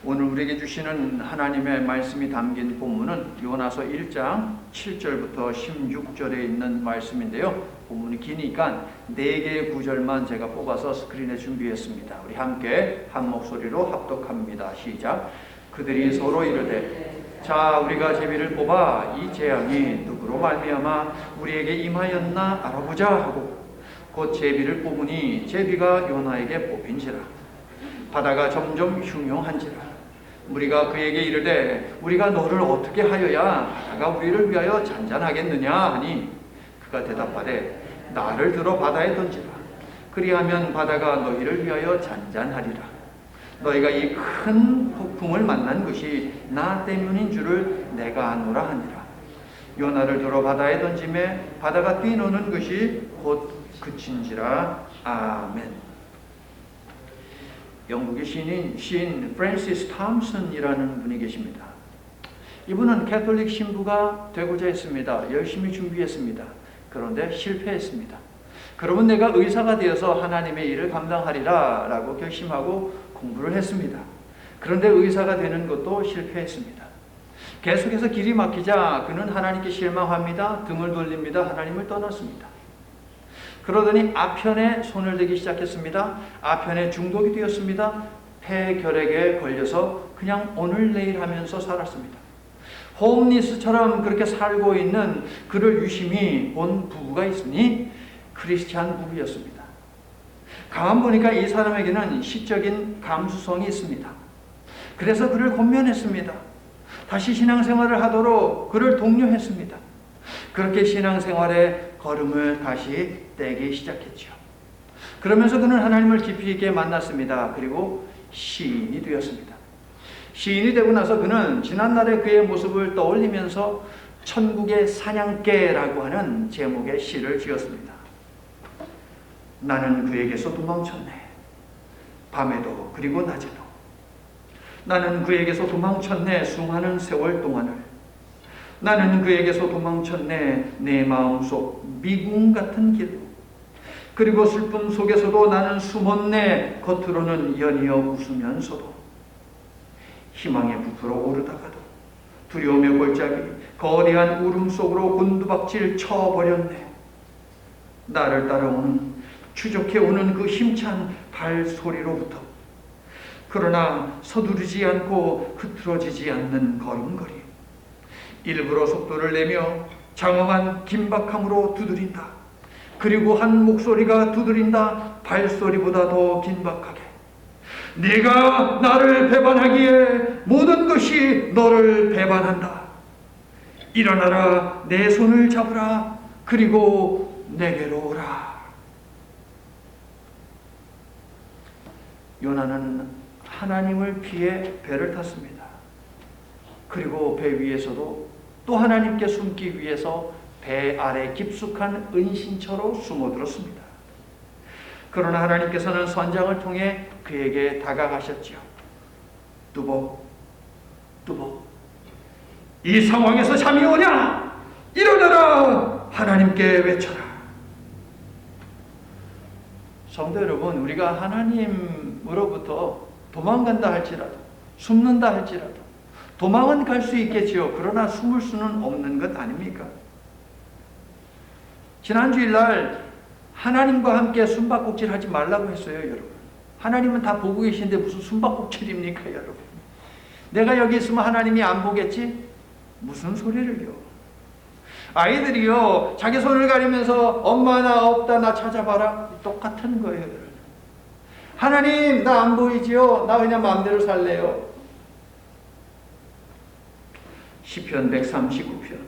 오늘 우리에게 주시는 하나님의 말씀이 담긴 본문은 요나서 1장 7절부터 16절에 있는 말씀인데요. 본문이 기니까 4개의 구절만 제가 뽑아서 스크린에 준비했습니다. 우리 함께 한 목소리로 합독합니다. 시작. 그들이 서로 이르되 자 우리가 제비를 뽑아 이 재앙이 누구로 말미암아 우리에게 임하였나 알아보자 하고 곧 제비를 뽑으니 제비가 요나에게 뽑힌지라. 바다가 점점 흉흉한지라. 우리가 그에게 이르되 우리가 너를 어떻게 하여야 바다가 우리를 위하여 잔잔하겠느냐 하니 그가 대답하되 나를 들어 바다에 던지라. 그리하면 바다가 너희를 위하여 잔잔하리라. 너희가 이 큰 폭풍을 만난 것이 나 때문인 줄을 내가 아노라 하니라. 요나를 들어 바다에 던짐에 바다가 뛰노는 것이 곧 그친지라. 아멘. 영국의 시인 프랜시스 톰슨이라는 분이 계십니다. 이분은 캐톨릭 신부가 되고자 했습니다. 열심히 준비했습니다. 그런데 실패했습니다. 그러면 내가 의사가 되어서 하나님의 일을 감당하리라 라고 결심하고 공부를 했습니다. 그런데 의사가 되는 것도 실패했습니다. 계속해서 길이 막히자 그는 하나님께 실망합니다. 등을 돌립니다. 하나님을 떠났습니다. 그러더니 아편에 손을 대기 시작했습니다. 아편에 중독이 되었습니다. 폐결핵에 걸려서 그냥 오늘 내일 하면서 살았습니다. 홈리스처럼 그렇게 살고 있는 그를 유심히 본 부부가 있으니 크리스찬 부부였습니다. 가만 보니까 이 사람에게는 시적인 감수성이 있습니다. 그래서 그를 권면했습니다. 다시 신앙생활을 하도록 그를 독려했습니다. 그렇게 신앙생활의 걸음을 다시 떼기 시작했죠. 그러면서 그는 하나님을 깊이 있게 만났습니다. 그리고 시인이 되었습니다. 시인이 되고 나서 그는 지난날의 그의 모습을 떠올리면서 천국의 사냥개라고 하는 제목의 시를 지었습니다. 나는 그에게서 도망쳤네. 밤에도 그리고 낮에도. 나는 그에게서 도망쳤네. 수많은 세월 동안을. 나는 그에게서 도망쳤네. 내 마음속 미궁 같은 길로. 그리고 슬픔 속에서도 나는 숨었네. 겉으로는 연이어 웃으면서도. 희망에 부풀어 오르다가도 두려움의 골짜기 거대한 울음 속으로 곤두박질 쳐버렸네. 나를 따라오는 추적해오는 그 힘찬 발소리로부터. 그러나 서두르지 않고 흐트러지지 않는 걸음걸이. 일부러 속도를 내며 장엄한 긴박함으로 두드린다. 그리고 한 목소리가 두드린다. 발소리보다 더 긴박하게. 네가 나를 배반하기에 모든 것이 너를 배반한다. 일어나라. 내 손을 잡으라. 그리고 내게로 오라. 요나는 하나님을 피해 배를 탔습니다. 그리고 배 위에서도 또 하나님께 숨기 위해서 배 아래 깊숙한 은신처로 숨어들었습니다. 그러나 하나님께서는 선장을 통해 그에게 다가가셨지요. 뚜벅 뚜벅. 이 상황에서 잠이 오냐? 일어나라. 하나님께 외쳐라. 성도 여러분, 우리가 하나님으로부터 도망간다 할지라도, 숨는다 할지라도, 도망은 갈 수 있겠지요. 그러나 숨을 수는 없는 것 아닙니까? 지난주일날 하나님과 함께 숨바꼭질 하지 말라고 했어요, 여러분. 하나님은 다 보고 계신데 무슨 숨바꼭질입니까, 여러분? 내가 여기 있으면 하나님이 안 보겠지? 무슨 소리를요? 아이들이요, 자기 손을 가리면서 엄마 나 없다, 나 찾아봐라. 똑같은 거예요, 여러분. 하나님 나 안 보이지요? 나 그냥 마음대로 살래요. 시편 139편.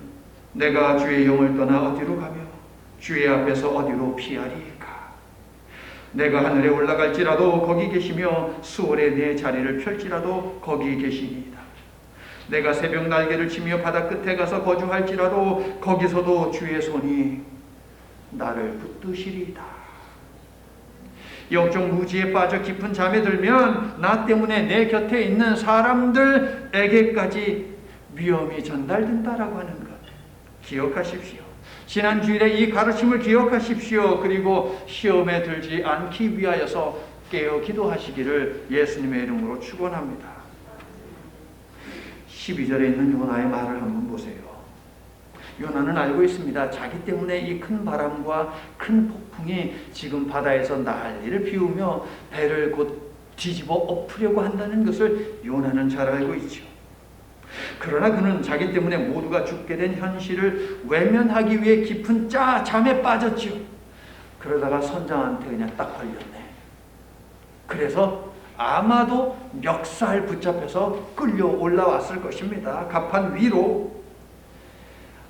내가 주의 영을 떠나 어디로 가며 주의 앞에서 어디로 피하리까? 내가 하늘에 올라갈지라도 거기 계시며 수월에 내 자리를 펼지라도 거기 계시니이다. 내가 새벽 날개를 치며 바다 끝에 가서 거주할지라도 거기서도 주의 손이 나를 붙드시리이다. 영적 무지에 빠져 깊은 잠에 들면 나 때문에 내 곁에 있는 사람들에게까지 위험이 전달된다라고 하는 것 기억하십시오. 지난 주일에 이 가르침을 기억하십시오. 그리고 시험에 들지 않기 위하여서 깨어 기도하시기를 예수님의 이름으로 축원합니다. 12절에 있는 요나의 말을 한번 보세요. 요나는 알고 있습니다. 자기 때문에 이 큰 바람과 큰 폭풍이 지금 바다에서 난리를 피우며 배를 곧 뒤집어 엎으려고 한다는 것을 요나는 잘 알고 있죠. 그러나 그는 자기 때문에 모두가 죽게 된 현실을 외면하기 위해 깊은 잠에 빠졌죠. 그러다가 선장한테 그냥 딱 걸렸네. 그래서 아마도 멱살 붙잡혀서 끌려 올라왔을 것입니다. 갑판 위로.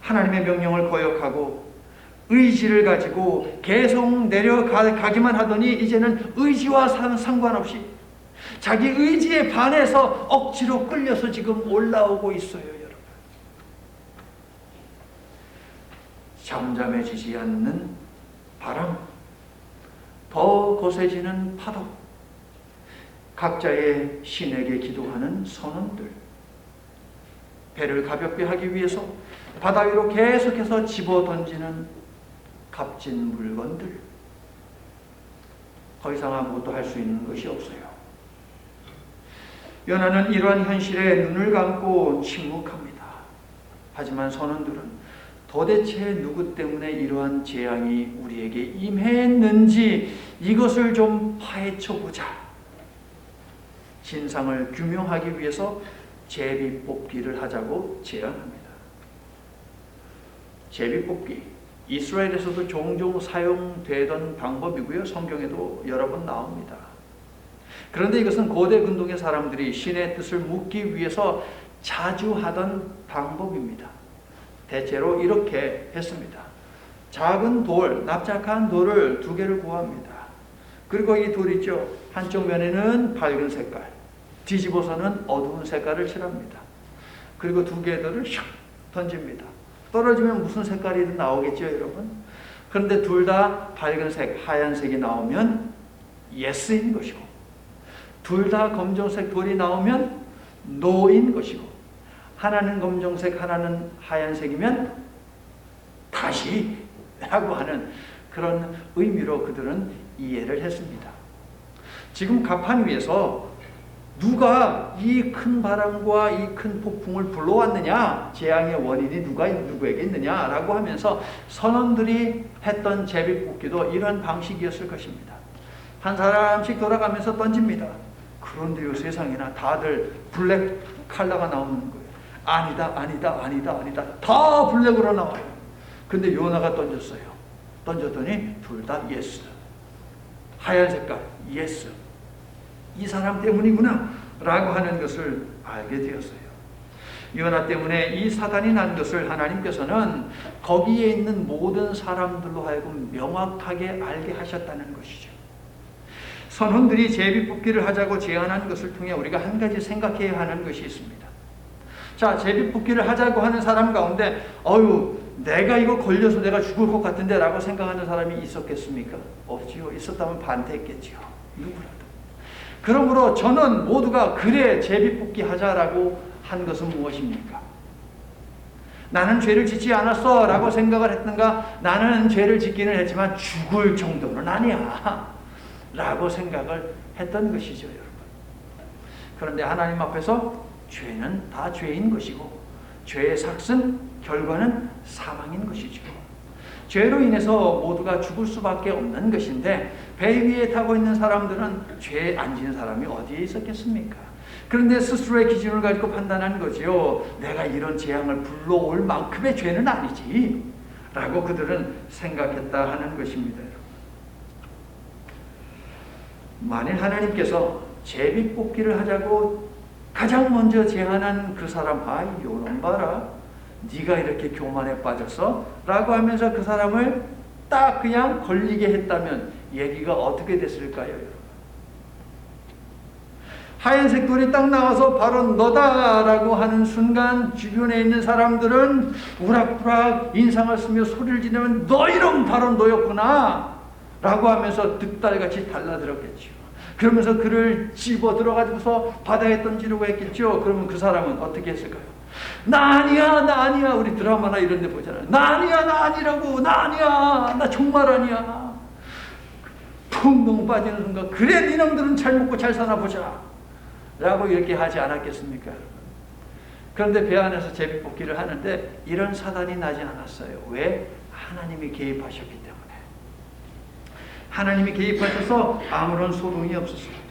하나님의 명령을 거역하고 의지를 가지고 계속 내려가기만 하더니 이제는 의지와 상관없이 자기 의지에 반해서 억지로 끌려서 지금 올라오고 있어요, 여러분. 잠잠해지지 않는 바람, 더 거세지는 파도, 각자의 신에게 기도하는 선원들, 배를 가볍게 하기 위해서 바다 위로 계속해서 집어 던지는 값진 물건들, 더 이상 아무것도 할 수 있는 것이 없어요. 요나는 이러한 현실에 눈을 감고 침묵합니다. 하지만 선원들은 도대체 누구 때문에 이러한 재앙이 우리에게 임했는지 이것을 좀 파헤쳐보자. 진상을 규명하기 위해서 제비뽑기를 하자고 제안합니다. 제비뽑기, 이스라엘에서도 종종 사용되던 방법이고요. 성경에도 여러 번 나옵니다. 그런데 이것은 고대 근동의 사람들이 신의 뜻을 묻기 위해서 자주 하던 방법입니다. 대체로 이렇게 했습니다. 작은 돌, 납작한 돌을 2개를 구합니다. 그리고 이 돌이죠. 한쪽 면에는 밝은 색깔, 뒤집어서는 어두운 색깔을 칠합니다. 그리고 2개들을 슉 던집니다. 떨어지면 무슨 색깔이든 나오겠죠, 여러분? 그런데 둘 다 밝은색, 하얀색이 나오면 예스인 것이고, 둘 다 검정색 돌이 나오면 노인 것이고, 하나는 검정색, 하나는 하얀색이면 다시 라고 하는 그런 의미로 그들은 이해를 했습니다. 지금 갑판 위에서 누가 이 큰 바람과 이 큰 폭풍을 불러왔느냐, 재앙의 원인이 누구에게 있느냐라고 하면서 선원들이 했던 제비뽑기도 이런 방식이었을 것입니다. 한 사람씩 돌아가면서 던집니다. 그런데요, 세상에나 다들 블랙 컬러가 나오는 거예요. 아니다, 아니다, 아니다, 아니다. 다 블랙으로 나와요. 근데 요나가 던졌어요. 던졌더니 둘 다 예스. 하얀 색깔, 예스. 이 사람 때문이구나 라고 하는 것을 알게 되었어요. 요나 때문에 이 사단이 난 것을 하나님께서는 거기에 있는 모든 사람들로 하여금 명확하게 알게 하셨다는 것이죠. 선원들이 제비뽑기를 하자고 제안한 것을 통해 우리가 한 가지 생각해야 하는 것이 있습니다. 자, 제비뽑기를 하자고 하는 사람 가운데 내가 이거 걸려서 내가 죽을 것 같은데 라고 생각하는 사람이 있었겠습니까? 없지요. 있었다면 반대했겠지요. 누구라도. 그러므로 저는 모두가 그래 제비뽑기 하자라고 한 것은 무엇입니까? 나는 죄를 짓지 않았어 라고 생각을 했던가, 나는 죄를 짓기는 했지만 죽을 정도는 아니야 라고 생각을 했던 것이죠, 여러분. 그런데 하나님 앞에서 죄는 다 죄인 것이고, 죄의 삭은 결과는 사망인 것이죠. 죄로 인해서 모두가 죽을 수밖에 없는 것인데, 배 위에 타고 있는 사람들은 죄에 안 지은 사람이 어디에 있었겠습니까? 그런데 스스로의 기준을 가지고 판단한 거지요. 내가 이런 재앙을 불러올 만큼의 죄는 아니지 라고 그들은 생각했다 하는 것입니다. 만일 하나님께서 제비뽑기를 하자고 가장 먼저 제안한 그 사람, 요놈 봐라, 네가 이렇게 교만에 빠졌어? 라고 하면서 그 사람을 딱 그냥 걸리게 했다면 얘기가 어떻게 됐을까요, 여러분? 하얀색 돌이 딱 나와서 바로 너다라고 하는 순간 주변에 있는 사람들은 우락부락 인상을 쓰며 소리를 지르면 너 이름 바로 너였구나 라고 하면서 득달같이 달라들었겠죠. 그러면서 그를 집어 들어가지고서 바다에 던지려고 했겠죠. 그러면 그 사람은 어떻게 했을까요? 나 아니야, 나 아니야. 우리 드라마나 이런 데 보잖아요. 나 아니야, 나 아니라고. 나 아니야, 나 정말 아니야. 푹 빠지는 순간, 그래 니놈들은 잘 먹고 잘 사나 보자 라고 이렇게 하지 않았겠습니까? 그런데 배 안에서 제비뽑기를 하는데 이런 사단이 나지 않았어요. 왜? 하나님이 개입하셨기 때문에. 하나님이 개입하셔서 아무런 소동이 없었습니다.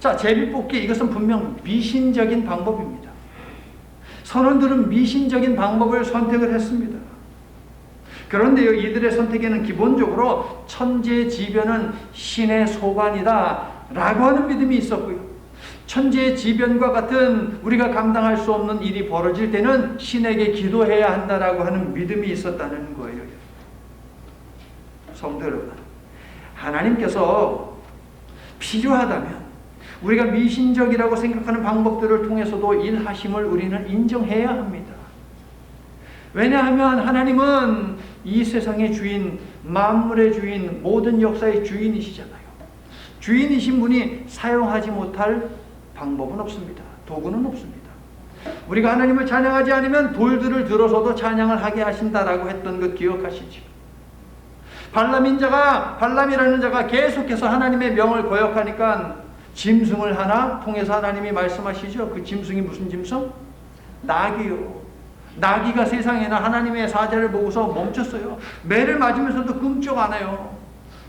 자, 제비뽑기, 이것은 분명 미신적인 방법입니다. 선원들은 미신적인 방법을 선택을 했습니다. 그런데요, 이들의 선택에는 기본적으로 천재지변은 신의 소관이다 라고 하는 믿음이 있었고요. 천재지변과 같은 우리가 감당할 수 없는 일이 벌어질 때는 신에게 기도해야 한다라고 하는 믿음이 있었다는 거예요. 성도 여러분, 하나님께서 필요하다면 우리가 미신적이라고 생각하는 방법들을 통해서도 일하심을 우리는 인정해야 합니다. 왜냐하면 하나님은 이 세상의 주인, 만물의 주인, 모든 역사의 주인이시잖아요. 주인이신 분이 사용하지 못할 방법은 없습니다. 도구는 없습니다. 우리가 하나님을 찬양하지 않으면 돌들을 들어서도 찬양을 하게 하신다라고 했던 것 기억하시죠? 발람이라는 자가 계속해서 하나님의 명을 거역하니까 짐승을 하나 통해서 하나님이 말씀하시죠. 그 짐승이 무슨 짐승? 나귀요. 나귀가 세상에나 하나님의 사자를 보고서 멈췄어요. 매를 맞으면서도 끔찍 안 해요.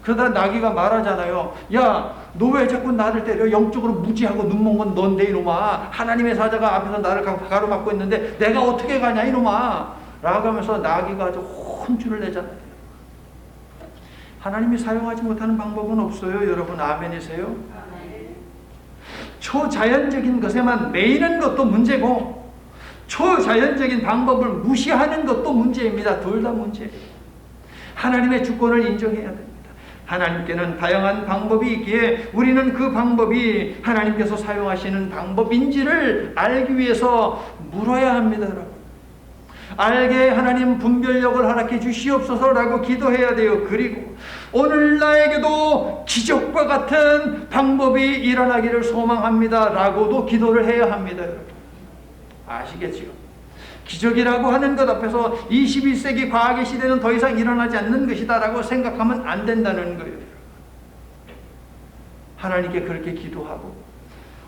그러다 나귀가 말하잖아요. 야, 너 왜 자꾸 나를 때려? 영적으로 무지하고 눈먼 건 넌데 이놈아. 하나님의 사자가 앞에서 나를 가로막고 있는데 내가 어떻게 가냐 이놈아. 라고 하면서 나귀가 아주 혼쭐을 내잖아요. 하나님이 사용하지 못하는 방법은 없어요. 여러분 아멘이세요? 초자연적인 것에만 매이는 것도 문제고 초자연적인 방법을 무시하는 것도 문제입니다. 둘 다 문제예요. 하나님의 주권을 인정해야 됩니다. 하나님께는 다양한 방법이 있기에 우리는 그 방법이 하나님께서 사용하시는 방법인지를 알기 위해서 물어야 합니다. 여러분. 알게 하나님 분별력을 허락해 주시옵소서라고 기도해야 돼요. 그리고 오늘 나에게도 기적과 같은 방법이 일어나기를 소망합니다 라고도 기도를 해야 합니다. 여러분. 아시겠죠? 기적이라고 하는 것 앞에서 21세기 과학의 시대는 더 이상 일어나지 않는 것이다 라고 생각하면 안 된다는 거예요. 하나님께 그렇게 기도하고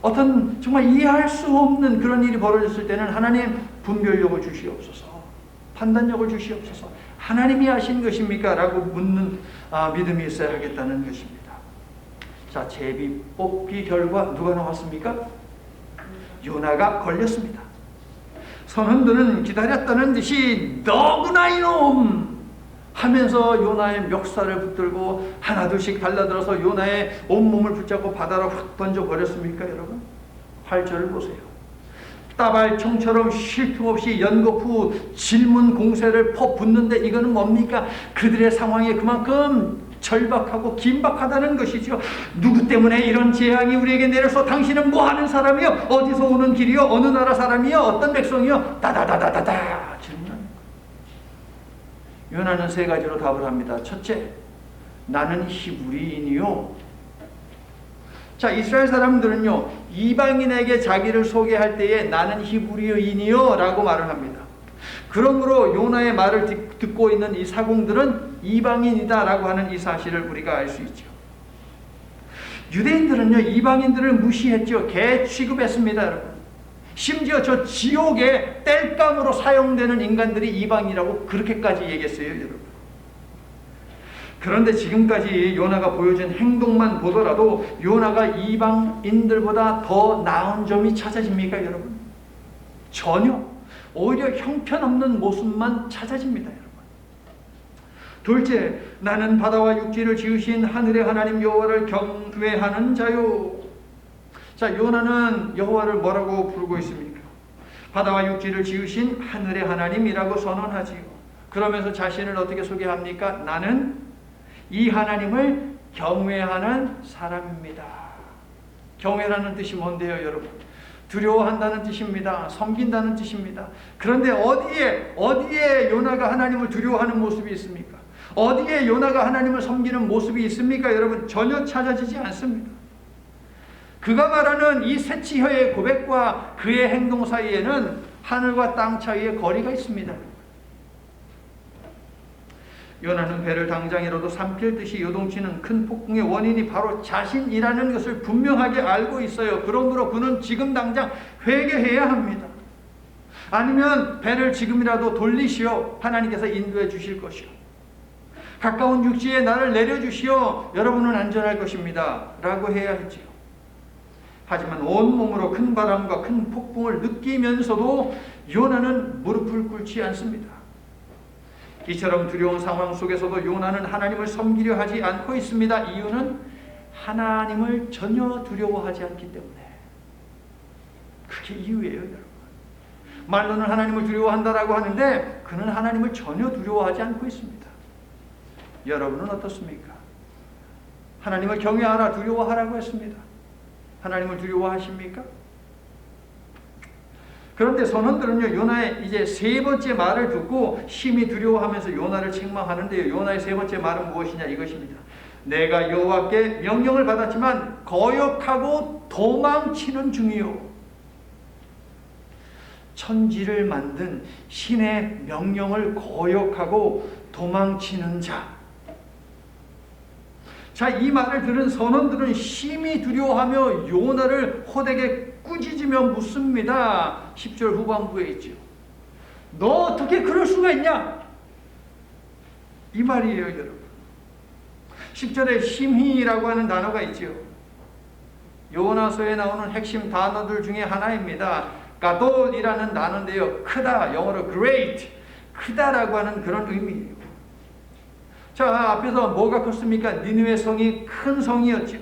어떤 정말 이해할 수 없는 그런 일이 벌어졌을 때는 하나님 분별력을 주시옵소서, 판단력을 주시옵소서, 하나님이 하신 것입니까? 라고 묻는 믿음이 있어야 하겠다는 것입니다. 자, 제비 뽑기 결과 누가 나왔습니까? 요나가 걸렸습니다. 선원들은 기다렸다는 듯이 너구나 이놈 하면서 요나의 멱살을 붙들고 하나둘씩 달라들어서 요나의 온몸을 붙잡고 바다로 확 던져버렸습니까? 여러분 8절을 보세요. 따발총처럼 쉴 틈 없이 연거푸 질문 공세를 퍼붓는데 이거는 뭡니까? 그들의 상황이 그만큼 절박하고 긴박하다는 것이죠. 누구 때문에 이런 재앙이 우리에게 내려서 당신은 뭐하는 사람이요? 어디서 오는 길이요? 어느 나라 사람이요? 어떤 백성이요? 따다다다다다 질문합니다. 요나는 세 가지로 답을 합니다. 첫째, 나는 히브리인이요. 자, 이스라엘 사람들은요 이방인에게 자기를 소개할 때에 나는 히브리인이요 라고 말을 합니다. 그러므로 요나의 말을 듣고 있는 이 사공들은 이방인이다 라고 하는 이 사실을 우리가 알 수 있죠. 유대인들은요 이방인들을 무시했죠. 개 취급했습니다. 여러분. 심지어 저 지옥의 땔감으로 사용되는 인간들이 이방인이라고 그렇게까지 얘기했어요. 여러분. 그런데 지금까지 요나가 보여준 행동만 보더라도 요나가 이방인들보다 더 나은 점이 찾아집니까? 여러분? 전혀. 오히려 형편없는 모습만 찾아집니다. 여러분. 둘째, 나는 바다와 육지를 지으신 하늘의 하나님 여호와를 경외하는 자요. 자, 요나는 여호와를 뭐라고 부르고 있습니까? 바다와 육지를 지으신 하늘의 하나님이라고 선언하지요. 그러면서 자신을 어떻게 소개합니까? 나는 이 하나님을 경외하는 사람입니다. 경외라는 뜻이 뭔데요, 여러분? 두려워한다는 뜻입니다. 섬긴다는 뜻입니다. 그런데 어디에 요나가 하나님을 두려워하는 모습이 있습니까? 어디에 요나가 하나님을 섬기는 모습이 있습니까? 여러분, 전혀 찾아지지 않습니다. 그가 말하는 이 새치혀의 고백과 그의 행동 사이에는 하늘과 땅 차이의 거리가 있습니다. 요나는 배를 당장이라도 삼킬 듯이 요동치는 큰 폭풍의 원인이 바로 자신이라는 것을 분명하게 알고 있어요. 그러므로 그는 지금 당장 회개해야 합니다. 아니면 배를 지금이라도 돌리시오. 하나님께서 인도해 주실 것이요. 가까운 육지에 나를 내려주시오. 여러분은 안전할 것입니다. 라고 해야 했지요. 하지만 온몸으로 큰 바람과 큰 폭풍을 느끼면서도 요나는 무릎을 꿇지 않습니다. 이처럼 두려운 상황 속에서도 요나는 하나님을 섬기려 하지 않고 있습니다. 이유는 하나님을 전혀 두려워하지 않기 때문에. 그게 이유예요, 여러분. 말로는 하나님을 두려워한다라고 하는데 그는 하나님을 전혀 두려워하지 않고 있습니다. 여러분은 어떻습니까? 하나님을 경외하라, 두려워하라고 했습니다. 하나님을 두려워하십니까? 그런데 선원들은요, 요나의 이제 세 번째 말을 듣고 심히 두려워하면서 요나를 책망하는데요. 요나의 세 번째 말은 무엇이냐, 이것입니다. 내가 여호와께 명령을 받았지만 거역하고 도망치는 중이요. 천지를 만든 신의 명령을 거역하고 도망치는 자. 자, 이 말을 들은 선원들은 심히 두려워하며 요나를 호되게 꾸짖으며 묻습니다. 10절 후반부에 있죠. 너 어떻게 그럴 수가 있냐? 이 말이에요, 여러분. 10절에 심히라고 하는 단어가 있죠. 요나서에 나오는 핵심 단어들 중에 하나입니다. 가돌이라는 단어인데요. 크다, 영어로 great, 크다라고 하는 그런 의미예요. 자, 앞에서 뭐가 컸습니까? 니느웨 성이 큰 성이었죠.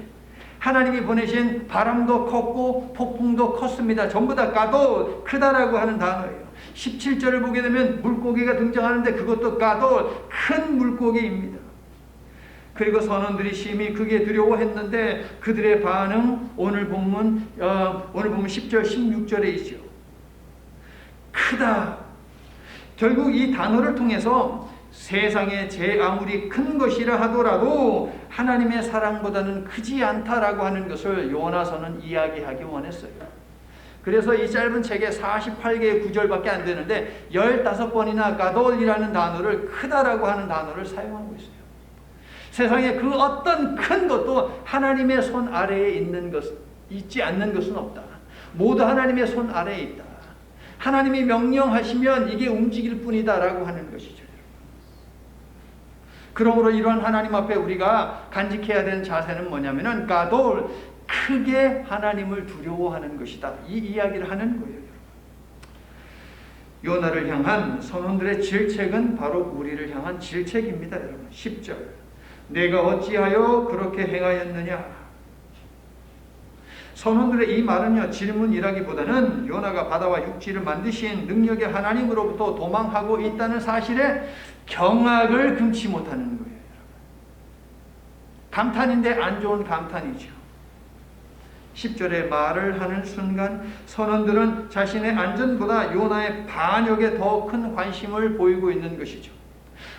하나님이 보내신 바람도 컸고 폭풍도 컸습니다. 전부 다 가돌, 크다라고 하는 단어예요. 17절을 보게 되면 물고기가 등장하는데 그것도 가돌, 큰 물고기입니다. 그리고 선원들이 심히 크게 두려워했는데 그들의 반응 오늘 본문 10절 16절에 있죠. 크다. 결국 이 단어를 통해서 세상에 제 아무리 큰 것이라 하더라도 하나님의 사랑보다는 크지 않다라고 하는 것을 요나서는 이야기하기 원했어요. 그래서 이 짧은 책에 48개의 구절밖에 안 되는데 15번이나 가돌이라는 단어를 크다라고 하는 단어를 사용하고 있어요. 세상에 그 어떤 큰 것도 하나님의 손 아래에 있지 않는 것은 없다. 모두 하나님의 손 아래에 있다. 하나님이 명령하시면 이게 움직일 뿐이다라고 하는 것이죠. 그러므로 이러한 하나님 앞에 우리가 간직해야 되는 자세는 뭐냐면은 가돌, 크게 하나님을 두려워하는 것이다. 이 이야기를 하는 거예요. 요나를 향한 선원들의 질책은 바로 우리를 향한 질책입니다. 여러분 10절 내가 어찌하여 그렇게 행하였느냐. 선원들의 이 말은요, 질문이라기보다는 요나가 바다와 육지를 만드신 능력의 하나님으로부터 도망하고 있다는 사실에 경악을 금치 못하는 거예요. 감탄인데 안 좋은 감탄이죠. 10절에 말을 하는 순간 선원들은 자신의 안전보다 요나의 반역에 더 큰 관심을 보이고 있는 것이죠.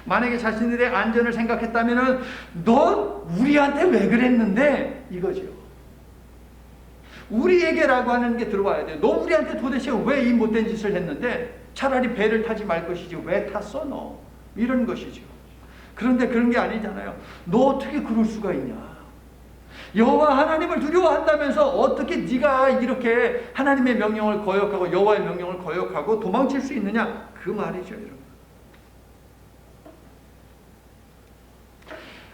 만약에 자신들의 안전을 생각했다면 너 우리한테 왜 그랬는데? 이거죠. 우리에게라고 하는 게 들어와야 돼요. 너 우리한테 도대체 왜 이 못된 짓을 했는데? 차라리 배를 타지 말 것이지 왜 탔어 너? 이런 것이죠. 그런데 그런 게 아니잖아요. 너 어떻게 그럴 수가 있냐? 여호와 하나님을 두려워한다면서 어떻게 네가 이렇게 하나님의 명령을 거역하고 여호와의 명령을 거역하고 도망칠 수 있느냐? 그 말이죠, 여러분.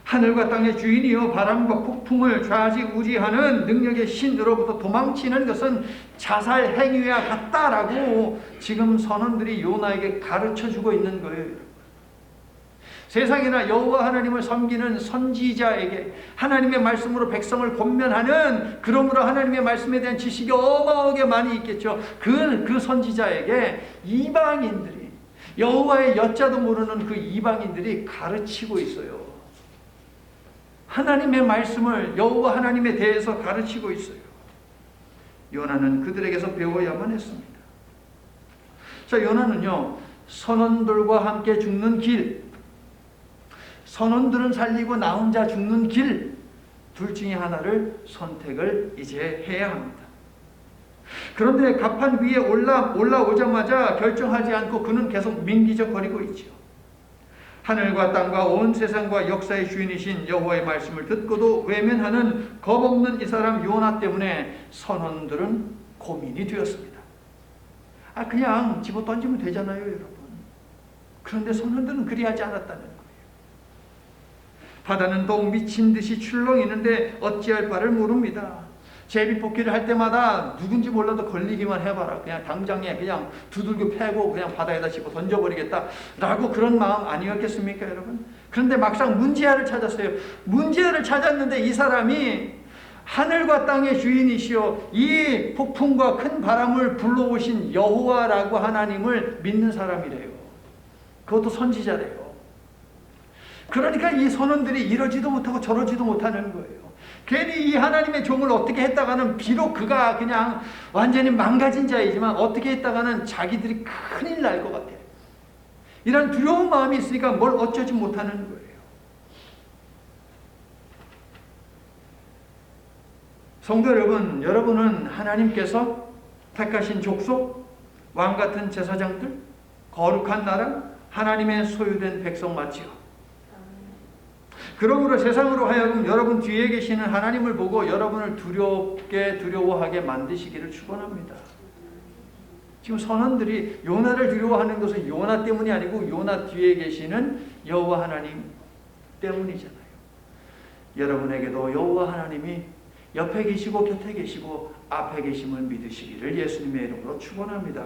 하늘과 땅의 주인이요 바람과 폭풍을 좌지우지하는 능력의 신으로부터 도망치는 것은 자살 행위와 같다라고 지금 선원들이 요나에게 가르쳐주고 있는 거예요. 세상에나 여호와 하나님을 섬기는 선지자에게 하나님의 말씀으로 백성을 권면하는, 그러므로 하나님의 말씀에 대한 지식이 어마어마하게 많이 있겠죠. 그 선지자에게 이방인들이, 여호와의 여자도 모르는 그 이방인들이 가르치고 있어요. 하나님의 말씀을, 여호와 하나님에 대해서 가르치고 있어요. 요나는 그들에게서 배워야만 했습니다. 자, 요나는요, 선원들과 함께 죽는 길, 선원들은 살리고 나 혼자 죽는 길, 둘 중에 하나를 선택을 이제 해야 합니다. 그런데 갑판 위에 올라오자마자 결정하지 않고 그는 계속 민기적거리고 있죠. 하늘과 땅과 온 세상과 역사의 주인이신 여호와의 말씀을 듣고도 외면하는 겁없는 이 사람 요나 때문에 선원들은 고민이 되었습니다. 그냥 집어 던지면 되잖아요, 여러분. 그런데 선원들은 그리하지 않았다는 거예요. 바다는 더욱 미친 듯이 출렁이는데 어찌할 바를 모릅니다. 제비뽑기를 할 때마다 누군지 몰라도 걸리기만 해봐라. 그냥 당장에 그냥 두들겨 패고 그냥 바다에다 집어 던져버리겠다라고 그런 마음 아니었겠습니까, 여러분? 그런데 막상 문제아를 찾았어요. 문제아를 찾았는데 이 사람이 하늘과 땅의 주인이시오 이 폭풍과 큰 바람을 불러오신 여호와라고 하나님을 믿는 사람이래요. 그것도 선지자래요. 그러니까 이 선원들이 이러지도 못하고 저러지도 못하는 거예요. 괜히 이 하나님의 종을 어떻게 했다가는 비록 그가 그냥 완전히 망가진 자이지만 어떻게 했다가는 자기들이 큰일 날 것 같아요. 이런 두려운 마음이 있으니까 뭘 어쩌지 못하는 거예요. 성도 여러분, 여러분은 하나님께서 택하신 족속, 왕같은 제사장들, 거룩한 나라, 하나님의 소유된 백성 맞지요. 그러므로 세상으로 하여금 여러분 뒤에 계시는 하나님을 보고 여러분을 두려워하게 만드시기를 축원합니다. 지금 선원들이 요나를 두려워하는 것은 요나 때문이 아니고 요나 뒤에 계시는 여호와 하나님 때문이잖아요. 여러분에게도 여호와 하나님이 옆에 계시고 곁에 계시고 앞에 계심을 믿으시기를 예수님의 이름으로 축원합니다.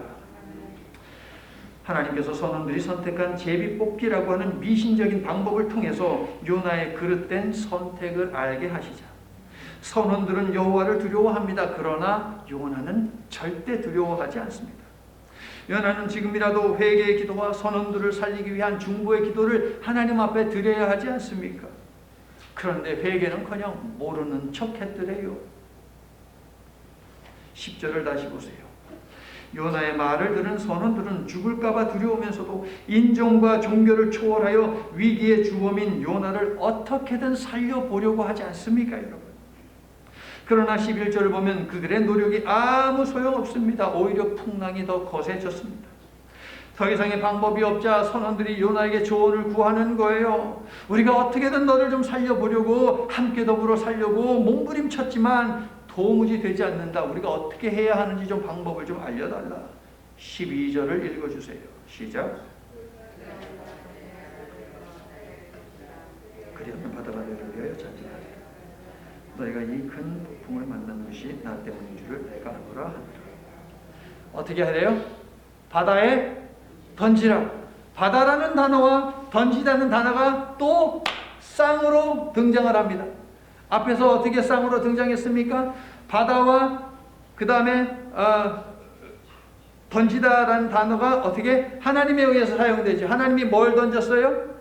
하나님께서 선원들이 선택한 제비뽑기라고 하는 미신적인 방법을 통해서 요나의 그릇된 선택을 알게 하시자. 선원들은 여호와를 두려워합니다. 그러나 요나는 절대 두려워하지 않습니다. 요나는 지금이라도 회개의 기도와 선원들을 살리기 위한 중보의 기도를 하나님 앞에 드려야 하지 않습니까? 그런데 회개는커녕 모르는 척 했더래요. 10절을 다시 보세요. 요나의 말을 들은 선원들은 죽을까봐 두려우면서도 인정과 종교를 초월하여 위기의 주범인 요나를 어떻게든 살려보려고 하지 않습니까, 여러분? 그러나 11절을 보면 그들의 노력이 아무 소용없습니다. 오히려 풍랑이 더 거세졌습니다. 더 이상의 방법이 없자 선원들이 요나에게 조언을 구하는 거예요. 우리가 어떻게든 너를 좀 살려보려고 함께 더불어 살려고 몸부림쳤지만 도무지 되지 않는다. 우리가 어떻게 해야 하는지 좀 방법을 좀 알려달라. 12절을 읽어주세요. 시작. 그리하면 바다가 너를 위하여 잔진하리라. 너희가 이 큰 폭풍을 만난 것이 나 때문인 줄을 내가 알거라 하니라. 어떻게 하래요? 바다에 던지라. 바다라는 단어와 던지다는 단어가 또 쌍으로 등장을 합니다. 앞에서 어떻게 쌍으로 등장했습니까? 바다와 그 다음에 던지다라는 단어가 어떻게 하나님에 의해서 사용되죠. 하나님이 뭘 던졌어요?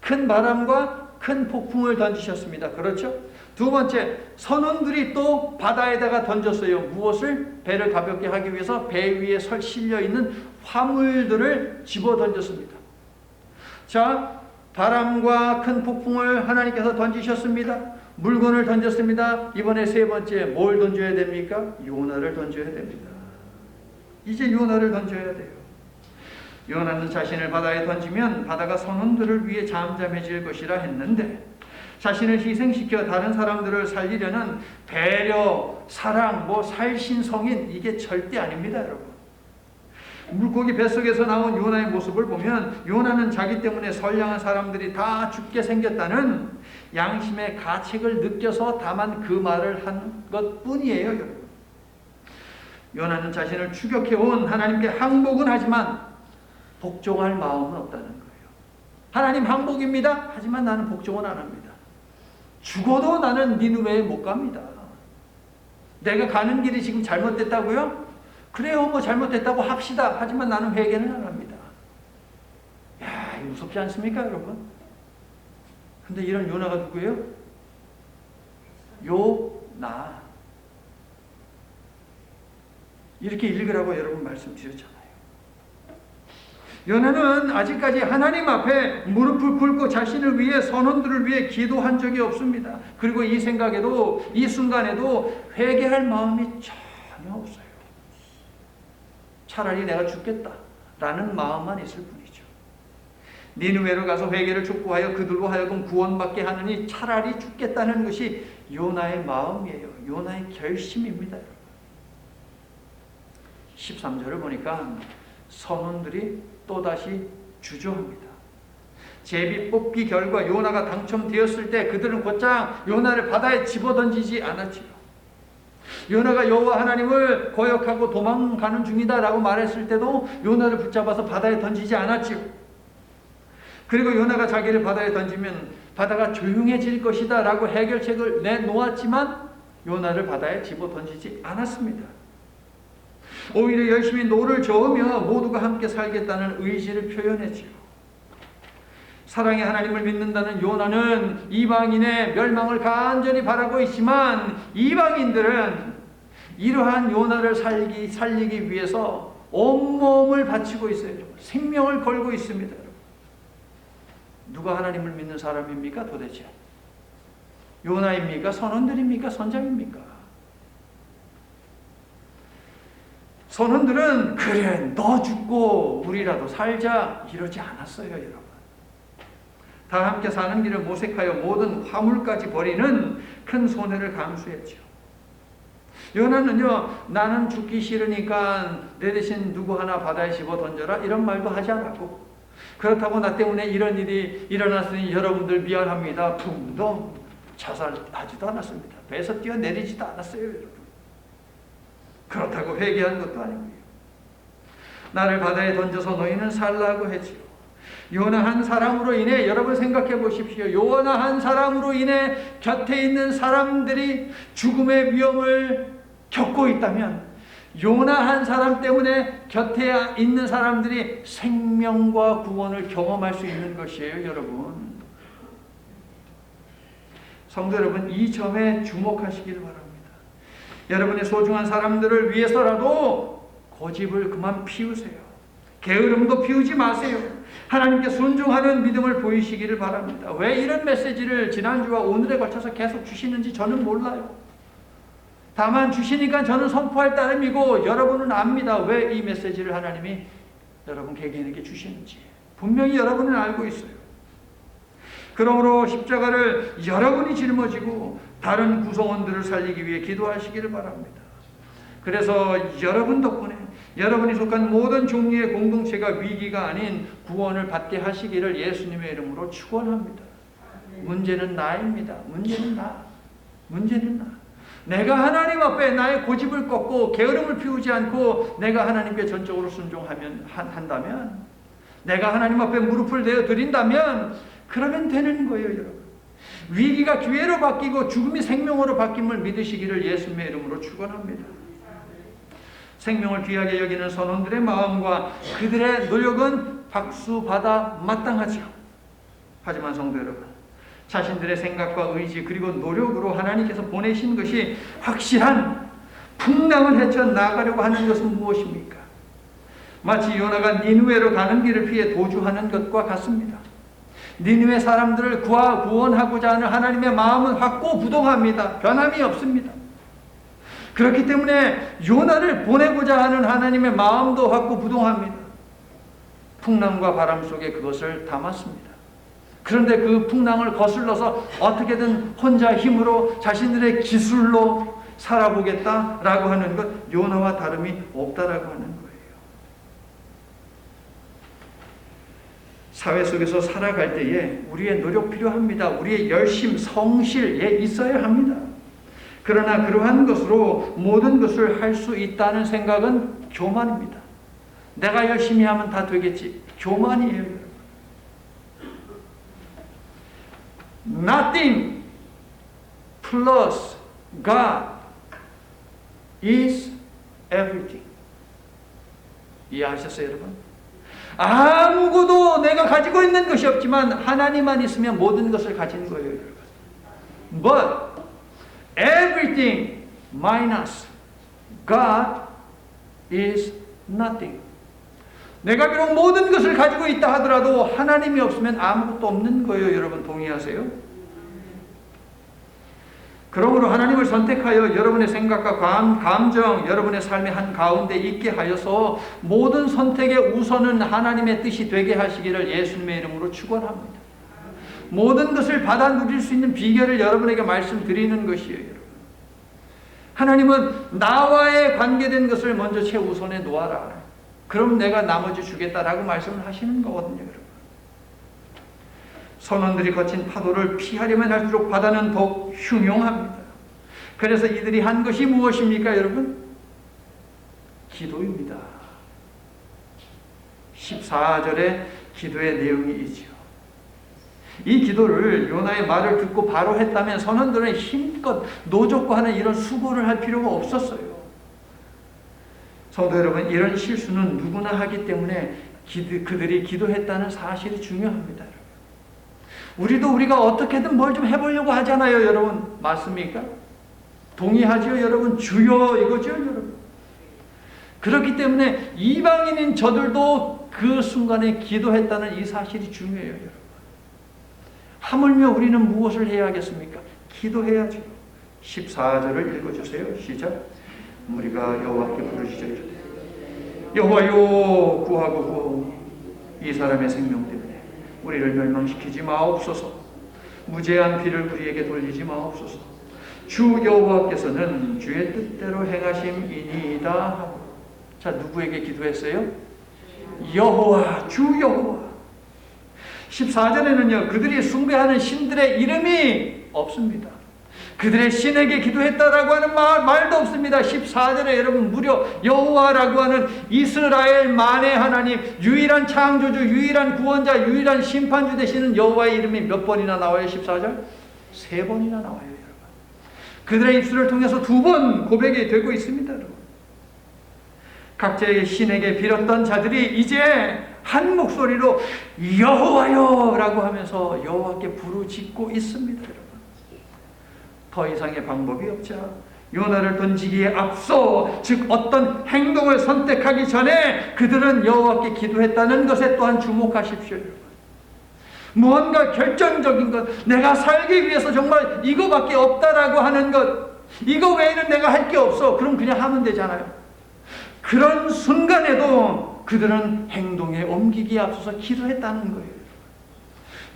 큰 바람과 큰 폭풍을 던지셨습니다. 그렇죠? 두 번째, 선원들이 또 바다에다가 던졌어요. 무엇을? 배를 가볍게 하기 위해서 배 위에 실려있는 화물들을 집어 던졌습니다. 자, 바람과 큰 폭풍을 하나님께서 던지셨습니다. 물건을 던졌습니다. 이번에 세 번째, 뭘 던져야 됩니까? 요나를 던져야 됩니다. 이제 요나를 던져야 돼요. 요나는 자신을 바다에 던지면 바다가 선원들을 위해 잠잠해질 것이라 했는데 자신을 희생시켜 다른 사람들을 살리려는 배려, 사랑, 살신성인 이게 절대 아닙니다, 여러분. 물고기 뱃속에서 나온 요나의 모습을 보면 요나는 자기 때문에 선량한 사람들이 다 죽게 생겼다는 양심의 가책을 느껴서 다만 그 말을 한 것뿐이에요, 여러분. 요나는 자신을 추격해온 하나님께 항복은 하지만 복종할 마음은 없다는 거예요. 하나님 항복입니다. 하지만 나는 복종은 안 합니다. 죽어도 나는 니느웨에 못 갑니다. 내가 가는 길이 지금 잘못됐다고요? 그래요, 잘못됐다고 합시다. 하지만 나는 회개는 안 합니다. 야, 이거 무섭지 않습니까, 여러분? 근데 이런 요나가 누구예요? 요나. 이렇게 읽으라고 여러분 말씀드렸잖아요. 요나는 아직까지 하나님 앞에 무릎을 꿇고 자신을 위해 선원들을 위해 기도한 적이 없습니다. 그리고 이 생각에도 이 순간에도 회개할 마음이 전혀 없어요. 차라리 내가 죽겠다라는 마음만 있을 뿐이죠. 니느웨로 가서 회개를 촉구하여 그들로 하여금 구원받게 하느니 차라리 죽겠다는 것이 요나의 마음이에요. 요나의 결심입니다. 13절을 보니까 선원들이 또다시 주저합니다. 제비 뽑기 결과 요나가 당첨되었을 때 그들은 곧장 요나를 바다에 집어던지지 않았지요. 요나가 여호와 하나님을 거역하고 도망가는 중이다라고 말했을 때도 요나를 붙잡아서 바다에 던지지 않았지요. 그리고 요나가 자기를 바다에 던지면 바다가 조용해질 것이다 라고 해결책을 내놓았지만 요나를 바다에 집어 던지지 않았습니다. 오히려 열심히 노를 저으며 모두가 함께 살겠다는 의지를 표현했지요. 사랑의 하나님을 믿는다는 요나는 이방인의 멸망을 간절히 바라고 있지만 이방인들은 이러한 요나를 살리기 위해서 온몸을 바치고 있어요. 생명을 걸고 있습니다. 누가 하나님을 믿는 사람입니까 도대체? 요나입니까? 선원들입니까? 선장입니까? 선원들은 그래 너 죽고 우리라도 살자 이러지 않았어요. 여러분, 다 함께 사는 길을 모색하여 모든 화물까지 버리는 큰 손해를 감수했죠. 요나는요, 나는 죽기 싫으니까 내 대신 누구 하나 바다에 집어 던져라 이런 말도 하지 않았고, 그렇다고 나 때문에 이런 일이 일어났으니 여러분들 미안합니다 붕덩 자살하지도 않았습니다. 배에서 뛰어내리지도 않았어요. 여러분, 그렇다고 회개한 것도 아니고요. 나를 바다에 던져서 너희는 살라고 했지요. 요나 한 사람으로 인해, 여러분 생각해 보십시오. 요나 한 사람으로 인해 곁에 있는 사람들이 죽음의 위험을 겪고 있다면, 요나 한 사람 때문에 곁에 있는 사람들이 생명과 구원을 경험할 수 있는 것이에요. 여러분, 성도 여러분, 이 점에 주목하시길 바랍니다. 여러분의 소중한 사람들을 위해서라도 고집을 그만 피우세요. 게으름도 피우지 마세요. 하나님께 순종하는 믿음을 보이시기를 바랍니다. 왜 이런 메시지를 지난주와 오늘에 걸쳐서 계속 주시는지 저는 몰라요. 다만 주시니까 저는 선포할 따름이고, 여러분은 압니다. 왜 이 메시지를 하나님이 여러분 개개인에게 주시는지 분명히 여러분은 알고 있어요. 그러므로 십자가를 여러분이 짊어지고 다른 구성원들을 살리기 위해 기도하시기를 바랍니다. 그래서 여러분 덕분에 여러분이 속한 모든 종류의 공동체가 위기가 아닌 구원을 받게 하시기를 예수님의 이름으로 축원합니다. 문제는 나입니다. 문제는 나. 내가 하나님 앞에 나의 고집을 꺾고 게으름을 피우지 않고 내가 하나님께 전적으로 한다면, 내가 하나님 앞에 무릎을 내어 드린다면 그러면 되는 거예요. 여러분, 위기가 기회로 바뀌고 죽음이 생명으로 바뀜을 믿으시기를 예수님의 이름으로 축원합니다. 생명을 귀하게 여기는 선원들의 마음과 그들의 노력은 박수받아 마땅하죠. 하지만 성도 여러분, 자신들의 생각과 의지 그리고 노력으로 하나님께서 보내신 것이 확실한 풍랑을 헤쳐나가려고 하는 것은 무엇입니까? 마치 요나가 니느웨로 가는 길을 피해 도주하는 것과 같습니다. 니느웨 사람들을 구원하고자 하는 하나님의 마음은 확고부동합니다. 변함이 없습니다. 그렇기 때문에 요나를 보내고자 하는 하나님의 마음도 확고부동합니다. 풍랑과 바람 속에 그것을 담았습니다. 그런데 그 풍랑을 거슬러서 어떻게든 혼자 힘으로 자신들의 기술로 살아보겠다라고 하는 것, 요나와 다름이 없다라고 하는 거예요. 사회 속에서 살아갈 때에 우리의 노력 필요합니다. 우리의 열심, 성실에 있어야 합니다. 그러나 그러한 것으로 모든 것을 할 수 있다는 생각은 교만입니다. 내가 열심히 하면 다 되겠지. 교만이에요. Nothing plus God is everything. 이해하셨어요, 여러분? 아무것도 내가 가지고 있는 것이 없지만 하나님만 있으면 모든 것을 가진 거예요, 여러분. But everything minus God is nothing. 내가 비록 모든 것을 가지고 있다 하더라도 하나님이 없으면 아무것도 없는 거예요. 여러분 동의하세요? 그러므로 하나님을 선택하여 여러분의 생각과 감정, 여러분의 삶의 한가운데 있게 하여서 모든 선택의 우선은 하나님의 뜻이 되게 하시기를 예수님의 이름으로 축원합니다. 모든 것을 받아 누릴 수 있는 비결을 여러분에게 말씀드리는 것이에요. 여러분. 하나님은 나와의 관계된 것을 먼저 최우선에 놓아라. 그럼 내가 나머지 주겠다라고 말씀을 하시는 거거든요, 여러분. 선원들이 거친 파도를 피하려면 할수록 바다는 더욱 흉흉합니다. 그래서 이들이 한 것이 무엇입니까, 여러분? 기도입니다. 14절의 기도의 내용이 있죠. 이 기도를 요나의 말을 듣고 바로 했다면 선원들은 힘껏 노젓고 하는 이런 수고를 할 필요가 없었어요. 성도 여러분, 이런 실수는 누구나 하기 때문에 그들이 기도했다는 사실이 중요합니다. 우리가 어떻게든 뭘 좀 해보려고 하잖아요, 여러분. 맞습니까? 동의하죠, 여러분? 주여 이거죠, 여러분. 그렇기 때문에 이방인인 저들도 그 순간에 기도했다는 이 사실이 중요해요, 여러분. 하물며 우리는 무엇을 해야 하겠습니까? 기도해야죠. 14절을 읽어주세요. 시작. 우리가 여호와께 부르짖어 이르되 여호와여 구하고 이 사람의 생명 때문에 우리를 멸망시키지 마옵소서. 무죄한 피를 우리에게 돌리지 마옵소서. 주 여호와께서는 주의 뜻대로 행하심이니이다 하고. 자, 누구에게 기도했어요? 여호와, 주 여호와. 14절에는요, 그들이 숭배하는 신들의 이름이 없습니다. 그들의 신에게 기도했다라고 하는 말도 없습니다. 14절에 여러분, 무려 여호와라고 하는 이스라엘만의 하나님, 유일한 창조주, 유일한 구원자, 유일한 심판주 되시는 여호와의 이름이 몇 번이나 나와요? 14절? 3번이나 나와요, 여러분. 그들의 입술을 통해서 2번 고백이 되고 있습니다, 여러분. 각자의 신에게 빌었던 자들이 이제 한 목소리로 여호와여 라고 하면서 여호와께 부르짖고 있습니다, 여러분. 더 이상의 방법이 없자 요나를 던지기에 앞서, 즉 어떤 행동을 선택하기 전에 그들은 여호와께 기도했다는 것에 또한 주목하십시오, 여러분. 무언가 결정적인 것, 내가 살기 위해서 정말 이거밖에 없다라고 하는 것, 이거 외에는 내가 할 게 없어, 그럼 그냥 하면 되잖아요. 그런 순간에도 그들은 행동에 옮기기에 앞서서 기도했다는 거예요.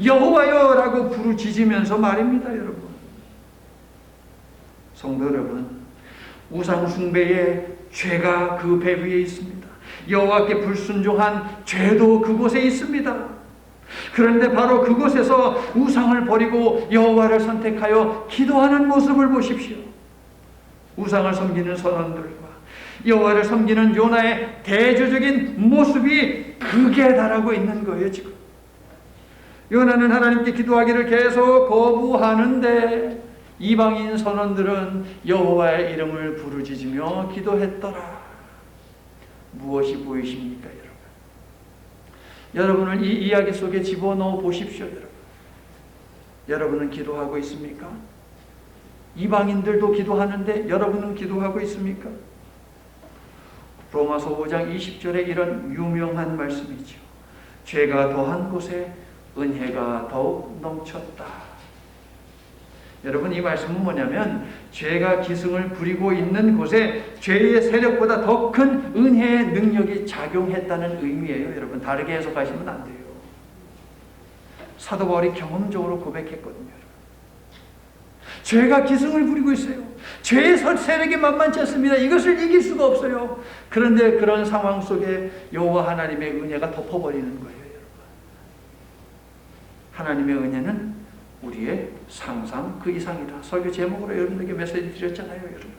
여호와여 라고 부르짖으면서 말입니다, 여러분. 성도 여러분, 우상 숭배의 죄가 그 배 위에 있습니다. 여호와께 불순종한 죄도 그곳에 있습니다. 그런데 바로 그곳에서 우상을 버리고 여호와를 선택하여 기도하는 모습을 보십시오. 우상을 섬기는 선원들과 여호와를 섬기는 요나의 대조적인 모습이 극에 달하고 있는 거예요, 지금. 요나는 하나님께 기도하기를 계속 거부하는데 이방인 선원들은 여호와의 이름을 부르짖으며 기도했더라. 무엇이 보이십니까, 여러분? 여러분을 이 이야기 속에 집어넣어 보십시오, 여러분. 여러분은 기도하고 있습니까? 이방인들도 기도하는데 여러분은 기도하고 있습니까? 로마서 5장 20절에 이런 유명한 말씀이죠. 죄가 더한 곳에 은혜가 더욱 넘쳤다. 여러분, 이 말씀은 뭐냐면 죄가 기승을 부리고 있는 곳에 죄의 세력보다 더 큰 은혜의 능력이 작용했다는 의미예요. 여러분, 다르게 해석하시면 안 돼요. 사도 바울이 경험적으로 고백했거든요. 죄가 기승을 부리고 있어요. 죄의 세력이 만만치 않습니다. 이것을 이길 수가 없어요. 그런데 그런 상황 속에 여호와 하나님의 은혜가 덮어버리는 거예요, 여러분. 하나님의 은혜는 우리의 상상 그 이상이다. 설교 제목으로 여러분에게 메시지 드렸잖아요, 여러분.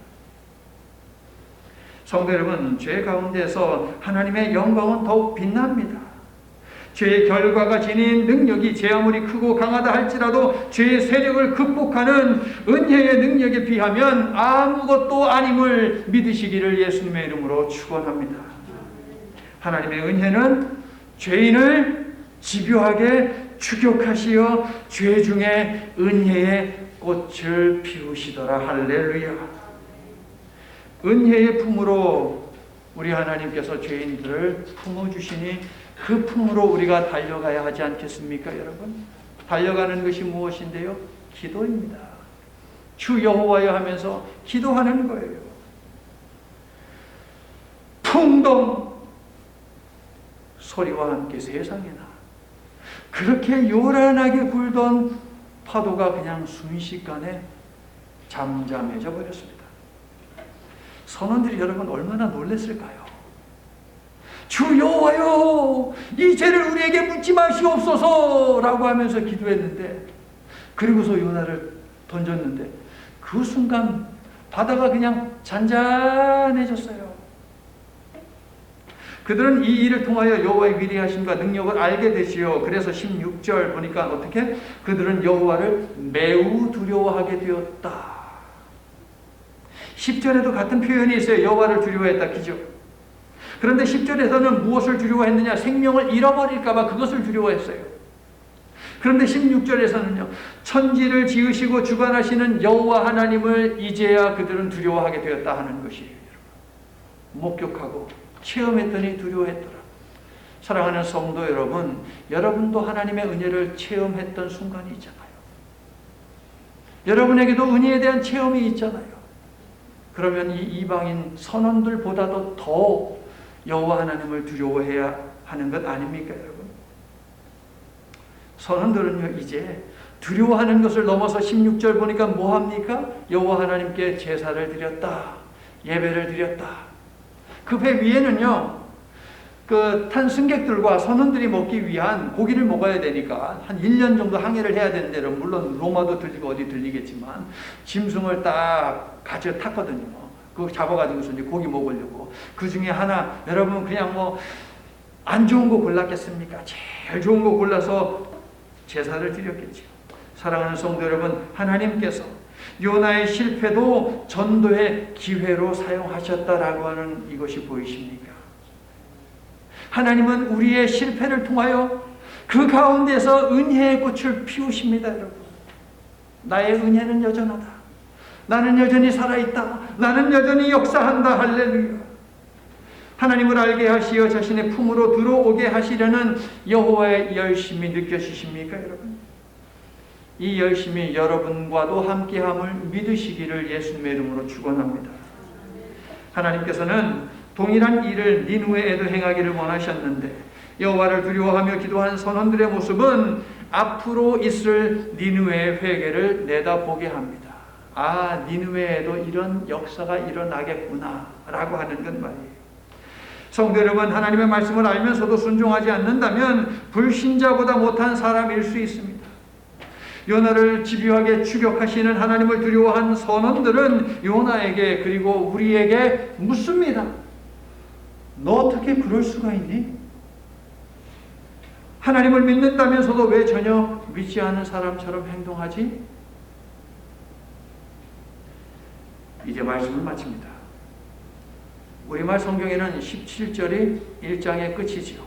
성도 여러분, 죄 가운데서 하나님의 영광은 더욱 빛납니다. 죄의 결과가 지닌 능력이 제 아무리 크고 강하다 할지라도 죄의 세력을 극복하는 은혜의 능력에 비하면 아무것도 아님을 믿으시기를 예수님의 이름으로 축원합니다. 하나님의 은혜는 죄인을 집요하게 추격하시어 죄 중에 은혜의 꽃을 피우시더라. 할렐루야. 은혜의 품으로 우리 하나님께서 죄인들을 품어주시니 그 품으로 우리가 달려가야 하지 않겠습니까, 여러분? 달려가는 것이 무엇인데요? 기도입니다. 주 여호와여 하면서 기도하는 거예요. 풍덩 소리와 함께 세상에나 그렇게 요란하게 불던 파도가 그냥 순식간에 잠잠해져 버렸습니다. 선원들이 여러분 얼마나 놀랐을까요? 주 여호와여, 이 죄를 우리에게 묻지 마시옵소서 라고 하면서 기도했는데, 그리고서 요나를 던졌는데 그 순간 바다가 그냥 잔잔해졌어요. 그들은 이 일을 통하여 여호와의 위대하심과 능력을 알게 되지요. 그래서 16절 보니까 어떻게? 그들은 여호와를 매우 두려워하게 되었다. 10절에도 같은 표현이 있어요. 여호와를 두려워했다. 기죠. 그런데 10절에서는 무엇을 두려워했느냐? 생명을 잃어버릴까 봐 그것을 두려워했어요. 그런데 16절에서는요. 천지를 지으시고 주관하시는 여호와 하나님을 이제야 그들은 두려워하게 되었다 하는 것이에요. 목격하고 체험했더니 두려워했더라. 사랑하는 성도 여러분, 여러분도 하나님의 은혜를 체험했던 순간이 있잖아요. 여러분에게도 은혜에 대한 체험이 있잖아요. 그러면 이 이방인 선원들보다도 더 여호와 하나님을 두려워해야 하는 것 아닙니까, 여러분? 선원들은요, 이제 두려워하는 것을 넘어서 16절 보니까 뭐합니까? 여호와 하나님께 제사를 드렸다. 예배를 드렸다. 그 배 위에는요, 그 탄 승객들과 선원들이 먹기 위한 고기를 먹어야 되니까 한 1년 정도 항해를 해야 되는데, 물론 로마도 들리고 어디 들리겠지만 짐승을 딱 가져 탔거든요. 그거 잡아가지고서 이제 고기 먹으려고. 그 중에 하나, 여러분 그냥 뭐 안 좋은 거 골랐겠습니까? 제일 좋은 거 골라서 제사를 드렸겠죠. 사랑하는 성도 여러분, 하나님께서 요나의 실패도 전도의 기회로 사용하셨다라고 하는 이것이 보이십니까? 하나님은 우리의 실패를 통하여 그 가운데서 은혜의 꽃을 피우십니다, 여러분. 나의 은혜는 여전하다. 나는 여전히 살아있다. 나는 여전히 역사한다. 할렐루야. 하나님을 알게 하시어 자신의 품으로 들어오게 하시려는 여호와의 열심이 느껴지십니까, 여러분? 이 열심이 여러분과도 함께함을 믿으시기를 예수님의 이름으로 축원합니다. 하나님께서는 동일한 일을 니느웨에도 행하기를 원하셨는데, 여호와를 두려워하며 기도한 선원들의 모습은 앞으로 있을 니느웨의 회개를 내다보게 합니다. 아, 니느웨에도 이런 역사가 일어나겠구나 라고 하는 건 말이에요. 성도 여러분, 하나님의 말씀을 알면서도 순종하지 않는다면 불신자보다 못한 사람일 수 있습니다. 요나를 집요하게 추격하시는 하나님을 두려워한 선원들은 요나에게, 그리고 우리에게 묻습니다. 너 어떻게 그럴 수가 있니? 하나님을 믿는다면서도 왜 전혀 믿지 않은 사람처럼 행동하지? 이제 말씀을 마칩니다. 우리말 성경에는 17절이 1장의 끝이지요.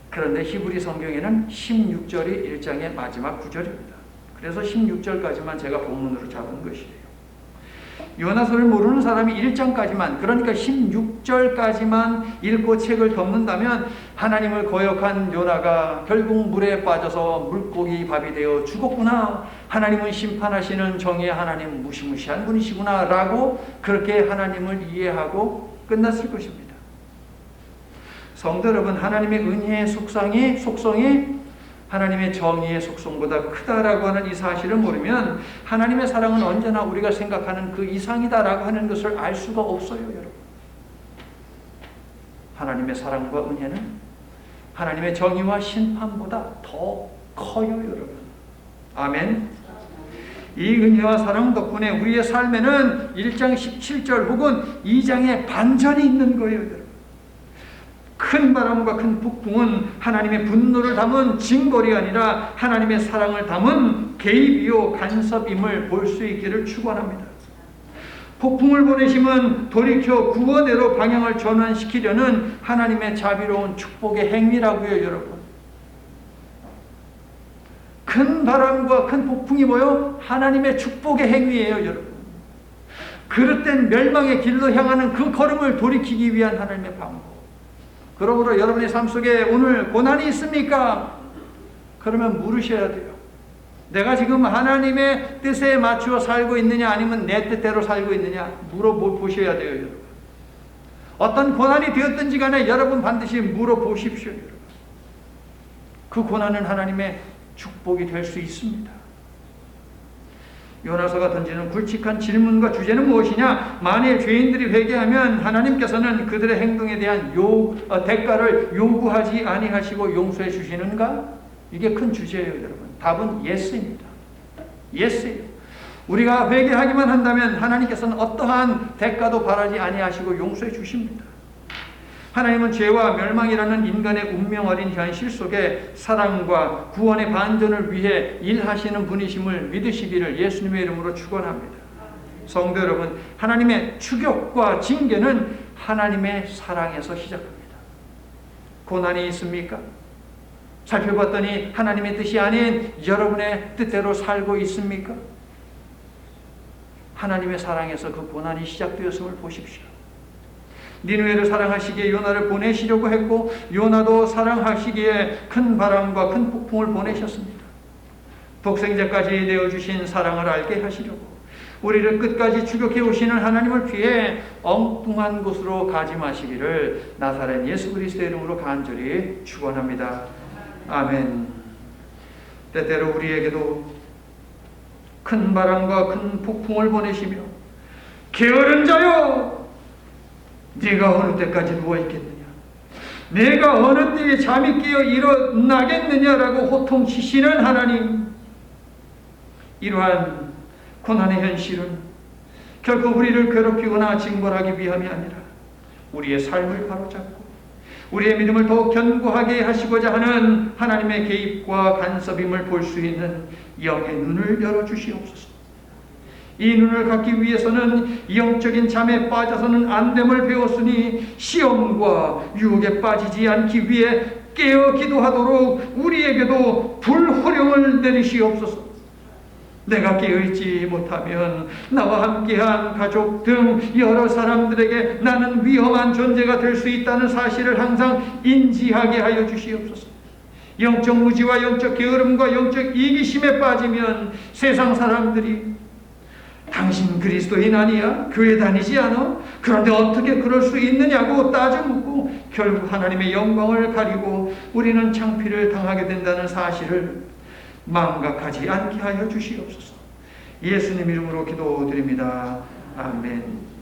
그런데 히브리 성경에는 16절이 1장의 마지막 구절입니다. 그래서 16절까지만 제가 본문으로 잡은 것이에요. 요나서를 모르는 사람이 1장까지만, 그러니까 16절까지만 읽고 책을 덮는다면 하나님을 거역한 요나가 결국 물에 빠져서 물고기 밥이 되어 죽었구나, 하나님은 심판하시는 정의의 하나님, 무시무시한 분이시구나 라고 그렇게 하나님을 이해하고 끝났을 것입니다. 성도 여러분, 하나님의 은혜의 속성이 하나님의 정의의 속성보다 크다라고 하는 이 사실을 모르면 하나님의 사랑은 언제나 우리가 생각하는 그 이상이다라고 하는 것을 알 수가 없어요, 여러분. 하나님의 사랑과 은혜는 하나님의 정의와 심판보다 더 커요, 여러분. 아멘. 이 은혜와 사랑 덕분에 우리의 삶에는 1장 17절 혹은 2장의 반전이 있는 거예요, 여러분. 큰 바람과 큰 북풍은 하나님의 분노를 담은 징벌이 아니라 하나님의 사랑을 담은 개입이요 간섭임을 볼 수 있기를 축원합니다. 폭풍을 보내심은 돌이켜 구원으로 방향을 전환시키려는 하나님의 자비로운 축복의 행위라고요, 여러분. 큰 바람과 큰 폭풍이 뭐요? 하나님의 축복의 행위예요, 여러분. 그릇된 멸망의 길로 향하는 그 걸음을 돌이키기 위한 하나님의 방법. 그러므로 여러분의 삶 속에 오늘 고난이 있습니까? 그러면 물으셔야 돼요. 내가 지금 하나님의 뜻에 맞추어 살고 있느냐, 아니면 내 뜻대로 살고 있느냐 물어보셔야 돼요, 여러분. 어떤 고난이 되었든지 간에 여러분 반드시 물어보십시오, 여러분. 그 고난은 하나님의 축복이 될 수 있습니다. 요나서가 던지는 굵직한 질문과 주제는 무엇이냐? 만일 죄인들이 회개하면 하나님께서는 그들의 행동에 대한 대가를 요구하지 아니하시고 용서해 주시는가? 이게 큰 주제예요, 여러분. 답은 예스입니다. 예스예요. 우리가 회개하기만 한다면 하나님께서는 어떠한 대가도 바라지 아니하시고 용서해 주십니다. 하나님은 죄와 멸망이라는 인간의 운명 어린 현실 속에 사랑과 구원의 반전을 위해 일하시는 분이심을 믿으시기를 예수님의 이름으로 축원합니다. 성도 여러분, 하나님의 추격과 징계는 하나님의 사랑에서 시작합니다. 고난이 있습니까? 살펴봤더니 하나님의 뜻이 아닌 여러분의 뜻대로 살고 있습니까? 하나님의 사랑에서 그 고난이 시작되었음을 보십시오. 니느웨를 사랑하시기에 요나를 보내시려고 했고 요나도 사랑하시기에 큰 바람과 큰 폭풍을 보내셨습니다. 독생자까지 내어주신 사랑을 알게 하시려고 우리를 끝까지 추격해 오시는 하나님을 피해 엉뚱한 곳으로 가지 마시기를 나사렛 예수 그리스도의 이름으로 간절히 축원합니다. 아멘. 때때로 우리에게도 큰 바람과 큰 폭풍을 보내시며 게으른 자여 네가 어느 때까지 누워있겠느냐? 내가 어느 때에 잠이 깨어 일어나겠느냐라고 호통치시는 하나님. 이러한 고난의 현실은 결코 우리를 괴롭히거나 징벌하기 위함이 아니라 우리의 삶을 바로잡고 우리의 믿음을 더욱 견고하게 하시고자 하는 하나님의 개입과 간섭임을 볼 수 있는 영의 눈을 열어주시옵소서. 이 눈을 갖기 위해서는 영적인 잠에 빠져서는 안 됨을 배웠으니 시험과 유혹에 빠지지 않기 위해 깨어 기도하도록 우리에게도 불호령을 내리시옵소서. 내가 깨어있지 못하면 나와 함께한 가족 등 여러 사람들에게 나는 위험한 존재가 될 수 있다는 사실을 항상 인지하게 하여 주시옵소서. 영적 무지와 영적 게으름과 영적 이기심에 빠지면 세상 사람들이 당신 그리스도인 아니야? 교회 다니지 않아? 그런데 어떻게 그럴 수 있느냐고 따져묻고 결국 하나님의 영광을 가리고 우리는 창피를 당하게 된다는 사실을 망각하지 않게 하여 주시옵소서. 예수님 이름으로 기도드립니다. 아멘.